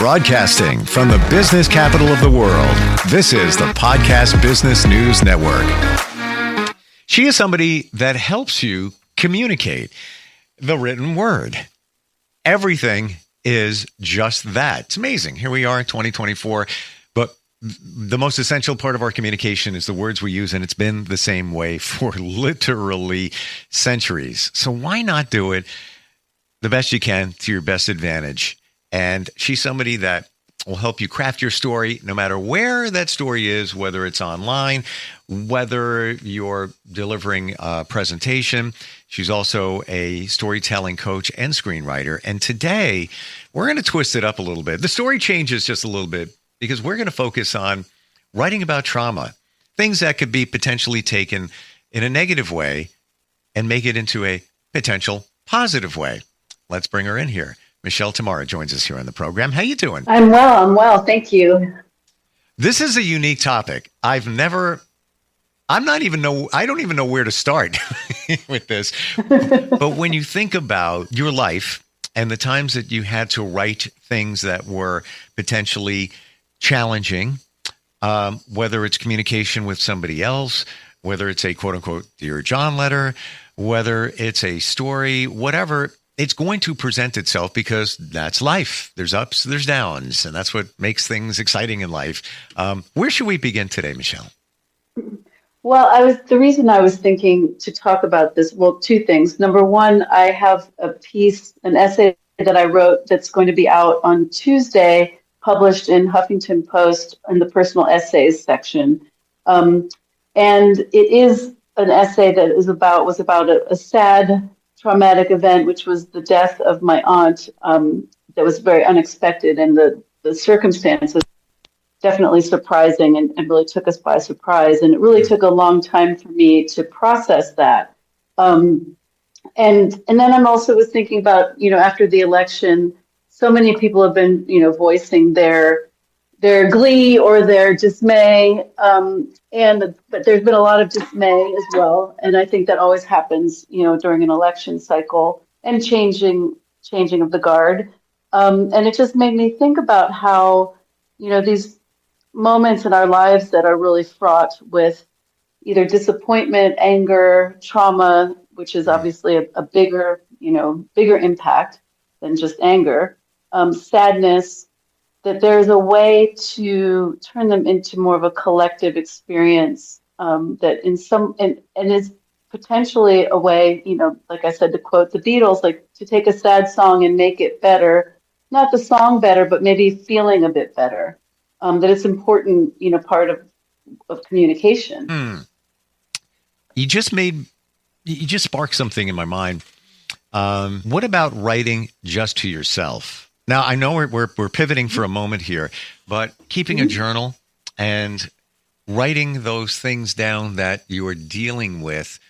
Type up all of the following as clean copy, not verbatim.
Broadcasting from the business capital of the world, this is the Podcast Business News Network. She is somebody that helps you communicate the written word. Everything is just that. It's amazing. Here we are in 2024, but the most essential part of our communication is the words we use, and it's been the same way for literally centuries. So why not do it the best you can to your best advantage? And she's somebody that will help you craft your story no matter where that story is, whether it's online, whether you're delivering a presentation. She's also a storytelling coach and screenwriter. And today, we're going to twist it up a little bit. The story changes just a little bit because we're going to focus on writing about trauma, things that could be potentially taken in a negative way and make it into a potential positive way. Let's bring her in here. Michelle Tamara joins us here on the program. How you doing? I'm well. Thank you. This is a unique topic. I don't even know where to start with this. But when you think about your life and the times that you had to write things that were potentially challenging, whether it's communication with somebody else, whether it's a quote unquote Dear John letter, whether it's a story, whatever, it's going to present itself because that's life. There's ups, there's downs, and that's what makes things exciting in life. Where should we begin today, Michelle? Well, the reason I was thinking to talk about this, well, two things. Number one, I have an essay that I wrote that's going to be out on Tuesday, published in Huffington Post in the personal essays section. And it is an essay that was about a sad traumatic event, which was the death of my aunt. That was very unexpected, and the circumstances definitely surprising and really took us by surprise. And it really took a long time for me to process that. And then I'm also was thinking about, after the election, so many people have been, voicing their glee or their dismay. But there's been a lot of dismay as well. And I think that always happens, during an election cycle and changing of the guard. And it just made me think about how, these moments in our lives that are really fraught with either disappointment, anger, trauma, which is obviously a bigger impact than just anger, sadness, that there's a way to turn them into more of a collective experience that and is potentially a way, like I said, to quote the Beatles, like to take a sad song and make it better, not the song better, but maybe feeling a bit better. That it's important, part of communication. You just sparked something in my mind. What about writing just to yourself? Now, I know we're pivoting for a moment here, but keeping a journal and writing those things down that you are dealing with,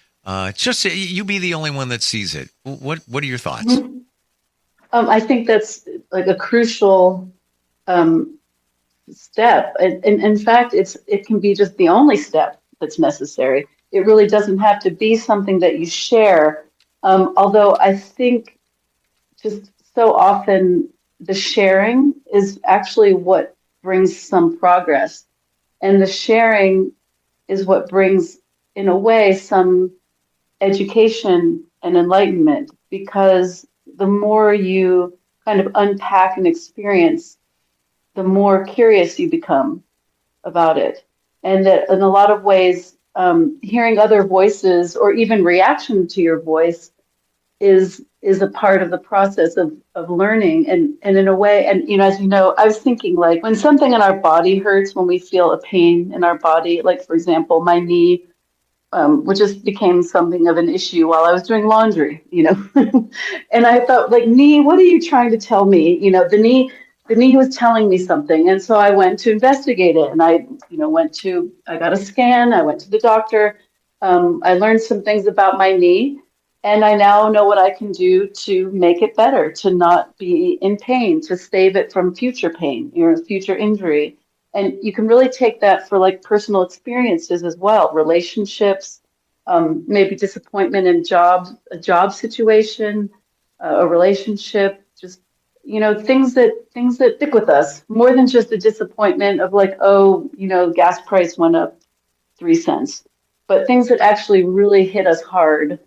just you be the only one that sees it. What are your thoughts? I think that's like a crucial step. And in fact, it can be just the only step that's necessary. It really doesn't have to be something that you share. Although I think just so often the sharing is actually what brings some progress. And the sharing is what brings, in a way, some education and enlightenment, because the more you kind of unpack an experience, the more curious you become about it. And that in a lot of ways, hearing other voices or even reaction to your voice is a part of the process of learning. And in a way, and as you know, I was thinking, like, when something in our body hurts, when we feel a pain in our body, like for example, my knee, which just became something of an issue while I was doing laundry, and I thought, like, knee, what are you trying to tell me? The knee was telling me something. And so I went to investigate it, and I got a scan. I went to the doctor. I learned some things about my knee. And I now know what I can do to make it better, to not be in pain, to save it from future pain, future injury. And you can really take that for like personal experiences as well, relationships, maybe disappointment in a job situation, a relationship, just things that stick with us more than just a disappointment of like, oh, gas price went up 3 cents, but things that actually really hit us hard.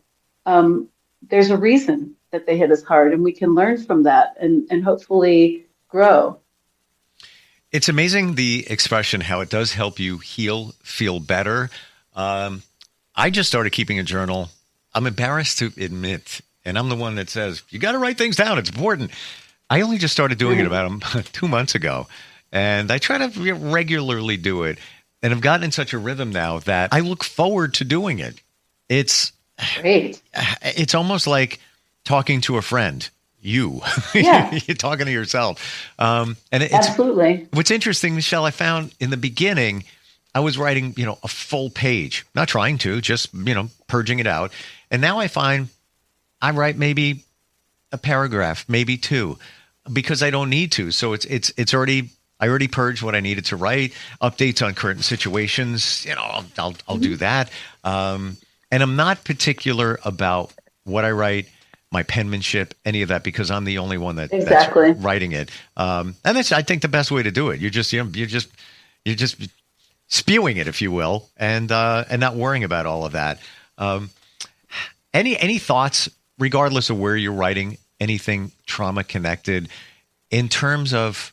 Um, there's a reason that they hit us hard, and we can learn from that and hopefully grow. It's amazing the expression, how it does help you heal, feel better. I just started keeping a journal. I'm embarrassed to admit, and I'm the one that says, you got to write things down. It's important. I only just started doing it about 2 months ago, and I try to regularly do it. And I've gotten in such a rhythm now that I look forward to doing it. It's Great. It's almost like talking to a friend. You're talking to yourself. It's Absolutely. what's interesting, Michelle, I found in the beginning, I was writing, a full page, not trying to, just, purging it out. And now I find I write maybe a paragraph, maybe two, because I don't need to. So it's already, I already purged what I needed to write, updates on current situations, I'll do that. And I'm not particular about what I write, my penmanship, any of that, because I'm the only one that's writing it. And that's, I think, the best way to do it. You're just spewing it, if you will, and not worrying about all of that. Any thoughts, regardless of where you're writing, anything trauma connected, in terms of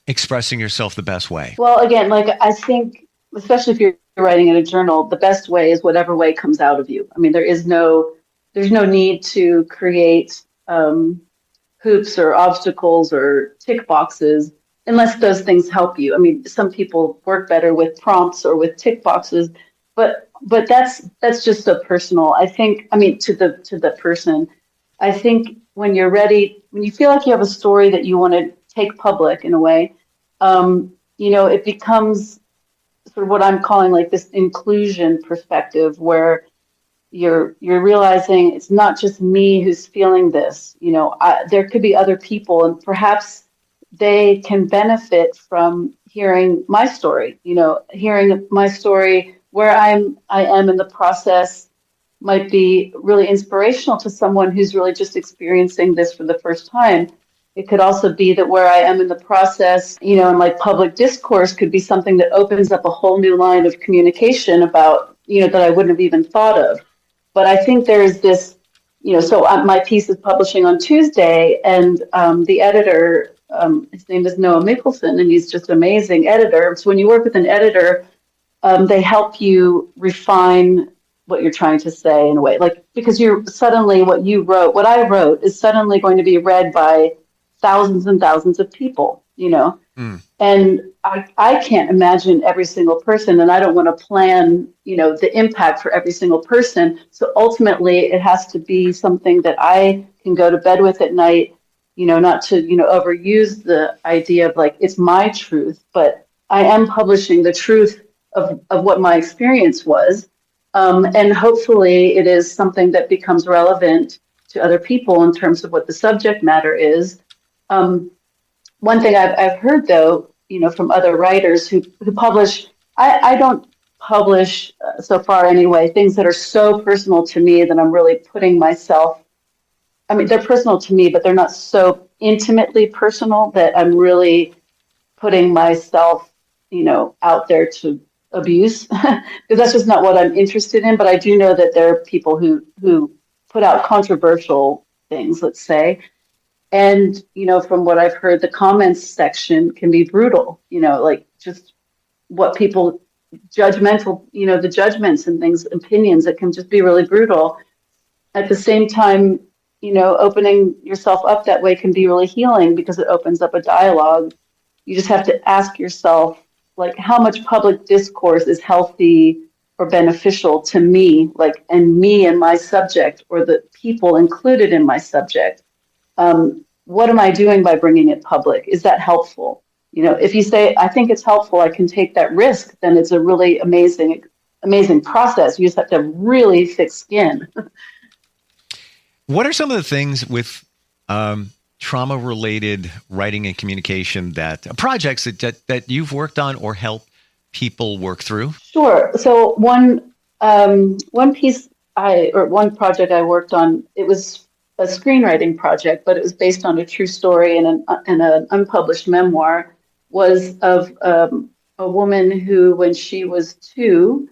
expressing yourself the best way? Well, again, like I think, especially if you're writing in a journal, the best way is whatever way comes out of you. I mean, there's no need to create hoops or obstacles or tick boxes unless those things help you. I mean, some people work better with prompts or with tick boxes, but that's just a personal. I think. I mean, to the person. I think when you're ready, when you feel like you have a story that you want to take public in a way, it becomes sort of what I'm calling like this inclusion perspective, where you're realizing it's not just me who's feeling this. There could be other people, and perhaps they can benefit from hearing my story. Hearing my story where I am in the process might be really inspirational to someone who's really just experiencing this for the first time. It could also be that where I am in the process, and like public discourse could be something that opens up a whole new line of communication about, that I wouldn't have even thought of. But I think there's this, so my piece is publishing on Tuesday, and the editor, his name is Noah Mickelson, and he's just an amazing editor. So when you work with an editor, they help you refine what you're trying to say in a way, like, because what I wrote is suddenly going to be read by thousands and thousands of people, and I can't imagine every single person, and I don't want to plan, the impact for every single person. So ultimately it has to be something that I can go to bed with at night, not to, overuse the idea of like, it's my truth, but I am publishing the truth of what my experience was. And hopefully it is something that becomes relevant to other people in terms of what the subject matter is. One thing I've heard, though, from other writers who publish, I don't publish so far anyway, things that are so personal to me that I'm really putting myself, I mean, they're personal to me, but they're not so intimately personal that I'm really putting myself, out there to abuse, because that's just not what I'm interested in. But I do know that there are people who put out controversial things, let's say. And, from what I've heard, the comments section can be brutal, like just what people judgmental, the judgments and things, opinions, it can just be really brutal. At the same time, opening yourself up that way can be really healing because it opens up a dialogue. You just have to ask yourself, like, how much public discourse is healthy or beneficial to me, like, and me and my subject, or the people included in my subject. What am I doing by bringing it public? Is that helpful? If you say, I think it's helpful, I can take that risk, then it's a really amazing process. You just have to have really thick skin. What are some of the things with trauma-related writing and communication projects that you've worked on or helped people work through? Sure. So one project I worked on, it was a screenwriting project, but it was based on a true story and an unpublished memoir, was of a woman who, when she was 2,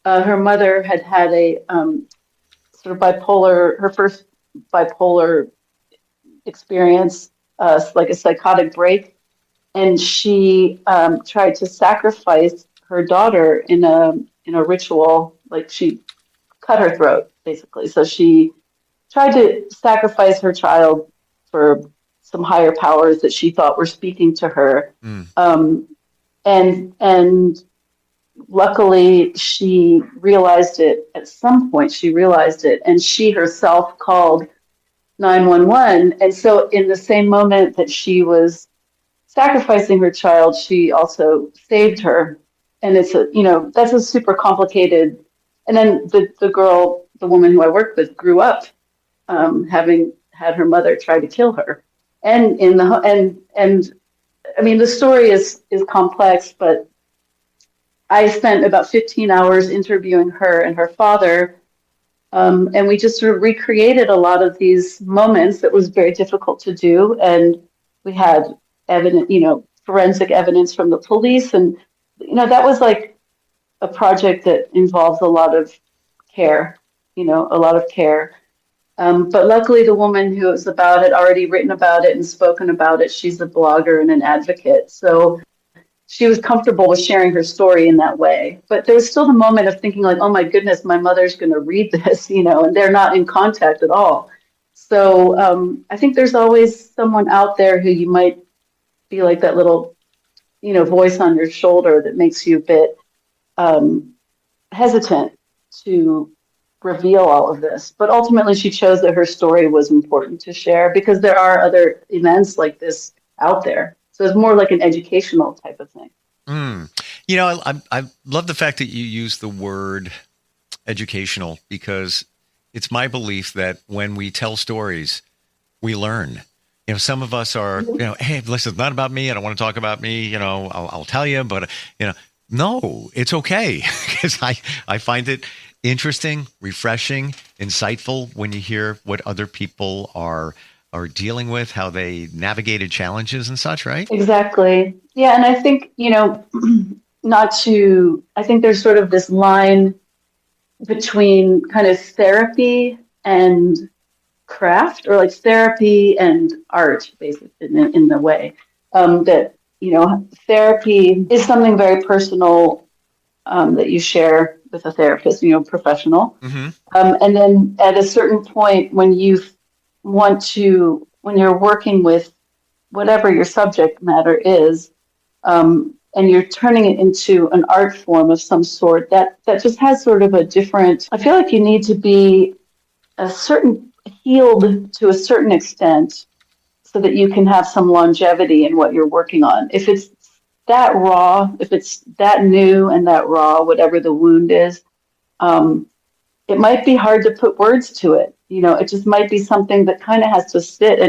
her mother had a sort of bipolar, her first bipolar experience, like a psychotic break, and she tried to sacrifice her daughter in a ritual, like she cut her throat, basically. So she tried to sacrifice her child for some higher powers that she thought were speaking to her. Mm. And luckily she realized it at some point. She realized it, and she herself called 911. And so in the same moment that she was sacrificing her child, she also saved her. And it's that's a super complicated. And then the girl, the woman who I worked with, grew up having had her mother try to kill her. And I mean, the story is complex, but I spent about 15 hours interviewing her and her father, and we just sort of recreated a lot of these moments that was very difficult to do. And we had evidence, forensic evidence from the police, and that was like a project that involves a lot of care, a lot of care. But luckily, the woman who it was about had already written about it and spoken about it. She's a blogger and an advocate. So she was comfortable with sharing her story in that way. But there was still the moment of thinking like, oh my goodness, my mother's going to read this, and they're not in contact at all. So I think there's always someone out there who you might be like that little, voice on your shoulder that makes you a bit hesitant to reveal all of this. But ultimately, she chose that her story was important to share because there are other events like this out there. So it's more like an educational type of thing. Mm. I love the fact that you use the word educational, because it's my belief that when we tell stories, we learn. Some of us are, hey, listen, it's not about me. I don't want to talk about me. I'll tell you, but, no, it's okay. Because I find it interesting, refreshing, insightful when you hear what other people are dealing with, how they navigated challenges and such, right? Exactly. Yeah. And I think, I think there's sort of this line between kind of therapy and craft, or like therapy and art, basically, in the way that, therapy is something very personal that you share with a therapist, professional. Mm-hmm. And then at a certain point, when you're working with whatever your subject matter is, and you're turning it into an art form of some sort, that just has sort of a different, I feel like you need to be healed to a certain extent so that you can have some longevity in what you're working on. If it's that raw, if it's that new and that raw, whatever the wound is, it might be hard to put words to it. It just might be something that kind of has to sit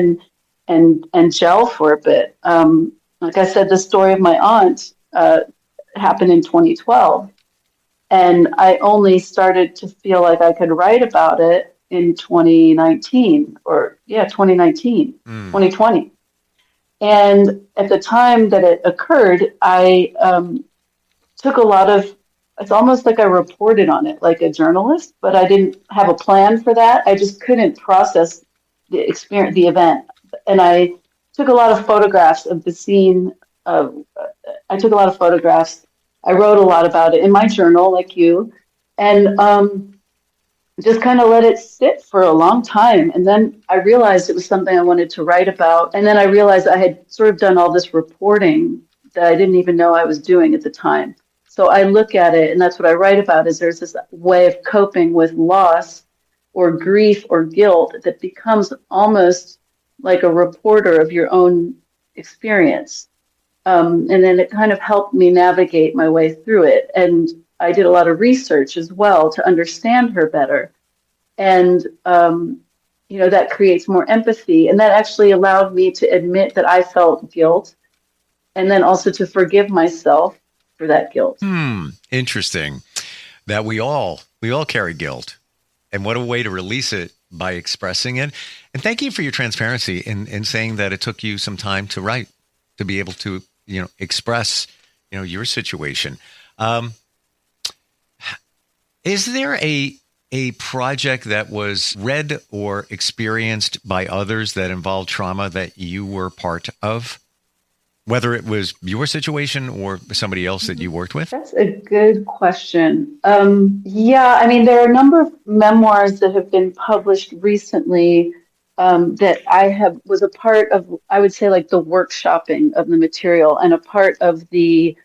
and gel for a bit. Like I said, the story of my aunt happened in 2012, and I only started to feel like I could write about it in 2019, 2020. And at the time that it occurred, I took a lot of, it's almost like I reported on it like a journalist, but I didn't have a plan for that. I just couldn't process the experience, the event. And I took a lot of photographs of the scene. I took a lot of photographs. I wrote a lot about it in my journal, like you, and just kind of let it sit for a long time. And then I realized it was something I wanted to write about. And then I realized I had sort of done all this reporting that I didn't even know I was doing at the time. So I look at it, and that's what I write about, is there's this way of coping with loss or grief or guilt that becomes almost like a reporter of your own experience. And then it kind of helped me navigate my way through it. And I did a lot of research as well to understand her better. And, that creates more empathy. And that actually allowed me to admit that I felt guilt, and then also to forgive myself for that guilt. Interesting that we all carry guilt. And what a way to release it by expressing it. And thank you for your transparency in saying that it took you some time to write, to be able to, express, your situation. Is there a project that was read or experienced by others that involved trauma that you were part of? Whether it was your situation or somebody else that you worked with? That's a good question. Yeah, I mean, there are a number of memoirs that have been published recently that was a part of, I would say, like the workshopping of the material and a part of the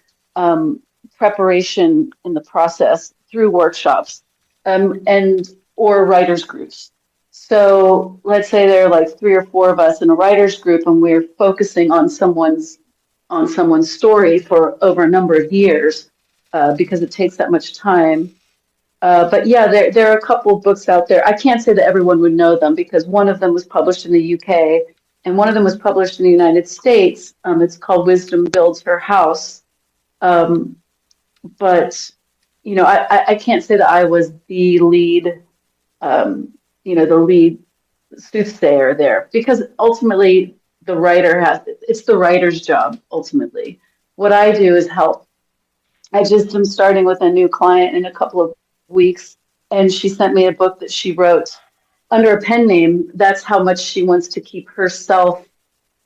preparation in the process through workshops or writers groups. So let's say there are like 3 or 4 of us in a writers group, and we're focusing on someone's story for over a number of years because it takes that much time. But yeah, there are a couple of books out there. I can't say that everyone would know them because one of them was published in the UK and one of them was published in the United States. It's called Wisdom Builds Her House. But, I can't say that I was the lead, the lead soothsayer there because ultimately it's the writer's job ultimately. What I do is help. I just am starting with a new client in a couple of weeks, and she sent me a book that she wrote under a pen name. That's how much she wants to keep herself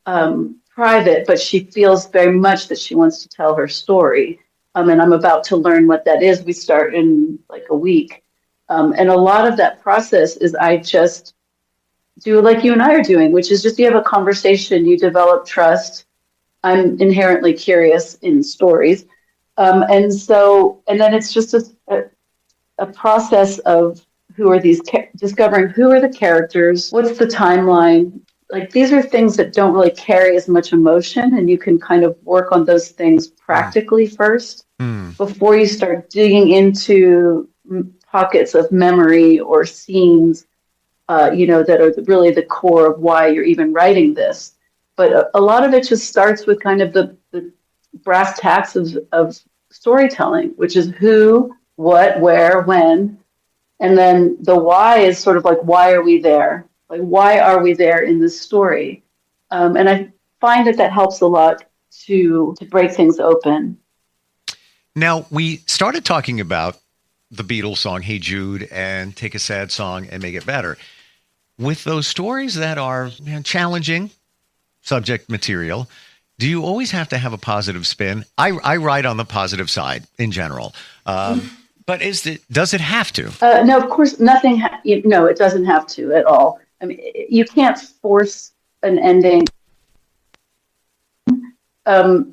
private, but she feels very much that she wants to tell her story. And I'm about to learn what that is. We start in like a week. And a lot of that process is I just do like you and I are doing, which is just you have a conversation, you develop trust. I'm inherently curious in stories. And then it's just a process of discovering who are the characters, what's the timeline. Like these are things that don't really carry as much emotion, and you can kind of work on those things practically first before you start digging into pockets of memory or scenes that are really the core of why you're even writing this. But a lot of it just starts with kind of the brass tacks of storytelling, which is who, what, where, when. And then the why is sort of like, why are we there? Like, why are we there in this story? And I find that helps a lot to break things open. Now, we started talking about the Beatles song, Hey Jude, and take a sad song and make it better. With those stories that are challenging subject material, do you always have to have a positive spin? I write on the positive side in general. But does it have to? No, of course, nothing. No, it doesn't have to at all. I mean, you can't force an ending. I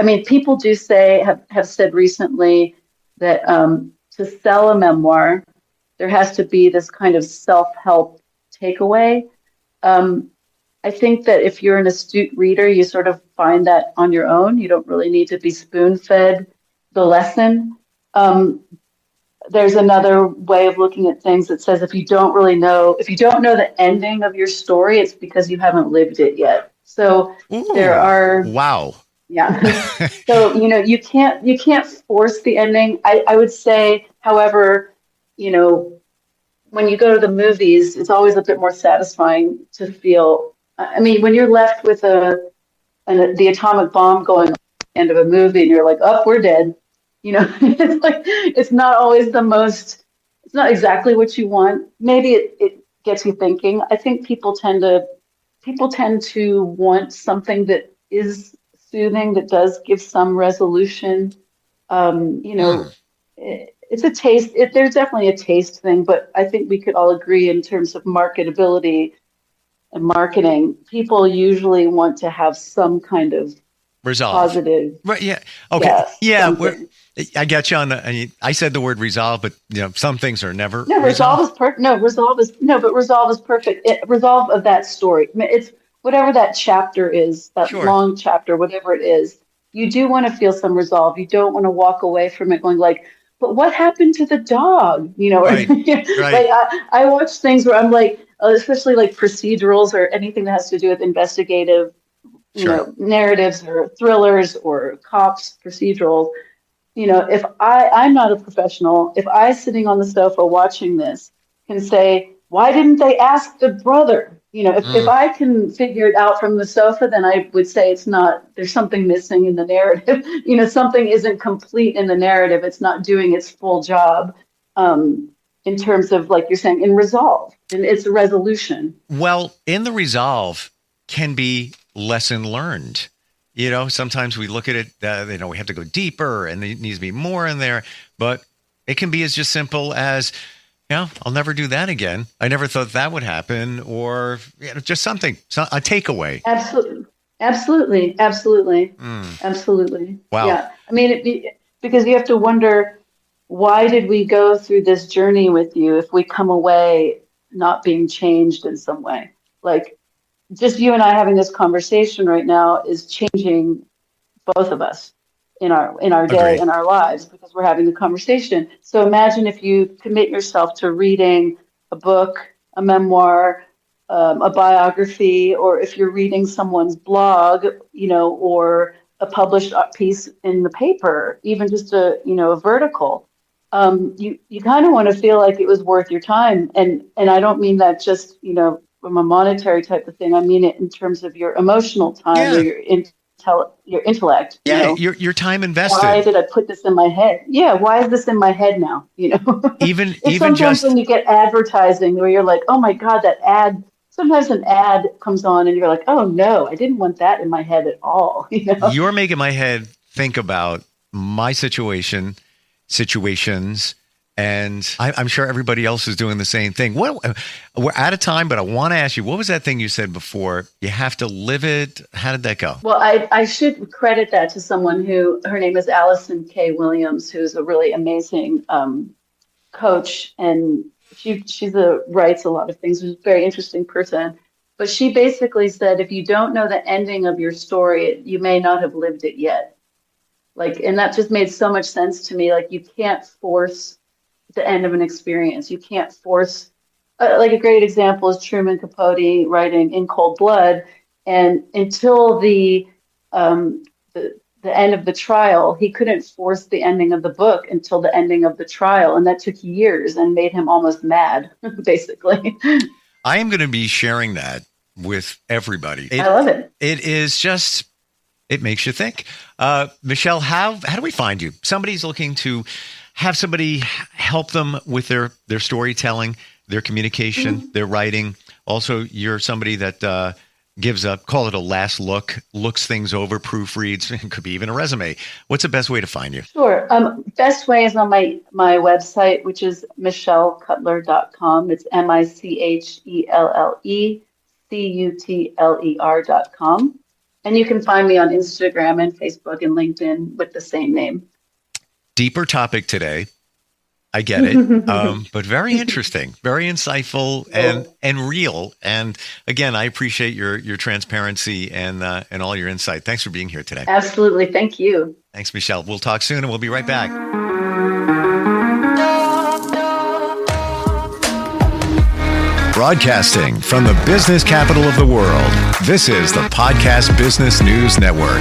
mean, people do have said recently that to sell a memoir, there has to be this kind of self-help takeaway. I think that if you're an astute reader, you sort of find that on your own. You don't really need to be spoon-fed the lesson. There's another way of looking at things that says if you don't know the ending of your story, it's because you haven't lived it yet. So there are yeah. So you can't force the ending. I would say, however, when you go to the movies, it's always a bit more satisfying to feel. I mean, when you're left with the atomic bomb going on at the end of a movie, and you're like, "Oh, we're dead." It's like it's not always it's not exactly what you want. Maybe it gets you thinking. I think people tend to want something that is soothing, that does give some resolution. It's a taste. There's definitely a taste thing, but I think we could all agree in terms of marketability and marketing, people usually want to have some kind of resolve. Positive. Right. Yeah. Okay. Yeah. I get you on I said the word resolve, but some things are never. No, resolve is perfect. No, but resolve is perfect. Resolve of that story. I mean, it's whatever that chapter is, that long chapter, whatever it is. You do want to feel some resolve. You don't want to walk away from it going like, but what happened to the dog? Right. Like I watch things where I'm like, especially like procedurals or anything that has to do with investigative, narratives or thrillers or cops procedurals. If I'm not a professional, if I sitting on the sofa watching this can say, why didn't they ask the brother? If I can figure it out from the sofa, then I would say there's something missing in the narrative. Something isn't complete in the narrative. It's not doing its full job in terms of, like you're saying, in resolve, and it's a resolution. Well, in the resolve can be lesson learned. Sometimes we look at it, we have to go deeper and there needs to be more in there, but it can be as just simple as, I'll never do that again. I never thought that would happen, or just something, a takeaway. Absolutely. Wow. Yeah. I mean, because you have to wonder, why did we go through this journey with you if we come away not being changed in some way? Like, just you and I having this conversation right now is changing both of us in our day, Agreed. in our lives, because we're having the conversation. So imagine if you commit yourself to reading a book, a memoir, a biography, or if you're reading someone's blog, or a published piece in the paper, even just a vertical. You kind of want to feel like it was worth your time, and I don't mean that just from a monetary type of thing. I mean it in terms of your emotional time, or your intellect. Yeah, your time invested. Why did I put this in my head? Yeah, why is this in my head now? Even sometimes just when you get advertising where you're like, oh my God, that ad. Sometimes an ad comes on and you're like, oh no, I didn't want that in my head at all. You're making my head think about my situations, and I'm sure everybody else is doing the same thing. We're out of time, but I want to ask you, what was that thing you said before? You have to live it. How did that go? Well, I should credit that to someone her name is Allison K. Williams, who's a really amazing coach, and she writes a lot of things. She's a very interesting person. But she basically said, if you don't know the ending of your story, you may not have lived it yet. And that just made so much sense to me. You can't force the end of an experience. You can't force, a great example is Truman Capote writing In Cold Blood. And until the end of the trial, he couldn't force the ending of the book until the ending of the trial. And that took years and made him almost mad, basically. I am going to be sharing that with everybody. I love it. It is just, it makes you think. Michelle, how do we find you? Somebody's looking to have somebody help them with their storytelling, their communication, their writing. Also, you're somebody that gives up, call it a last look, looks things over, proofreads, it could be even a resume. What's the best way to find you? Sure. Best way is on my website, which is michellecutler.com. It's MICHELLECUTLER.com. And you can find me on Instagram and Facebook and LinkedIn with the same name. Deeper topic today. I get it. But very interesting, very insightful and real. And again, I appreciate your transparency and all your insight. Thanks for being here today. Absolutely. Thank you. Thanks, Michelle. We'll talk soon and we'll be right back. Broadcasting from the business capital of the world, this is the Podcast Business News Network.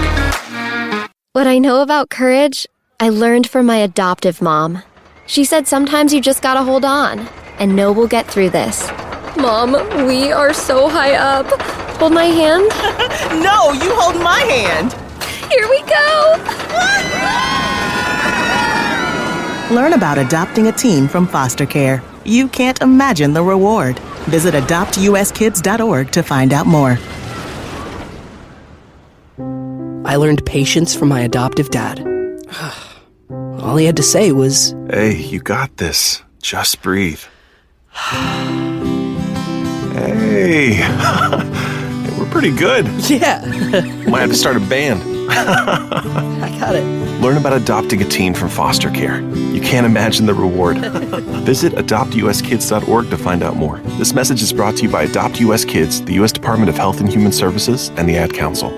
What I know about courage, I learned from my adoptive mom. She said sometimes you just gotta hold on and know we'll get through this. Mom, we are so high up. Hold my hand. No, you hold my hand. Here we go. Learn about adopting a teen from foster care. You can't imagine the reward. Visit adoptuskids.org to find out more. I learned patience from my adoptive dad. All he had to say was, "Hey, you got this. Just breathe." Hey, we're pretty good. yeah, Might have to start a band. I got it. Learn about adopting a teen from foster care. You can't imagine the reward. Visit adoptuskids.org to find out more. This message is brought to you by Adopt US Kids, the U.S. Department of Health and Human Services, and the Ad Council.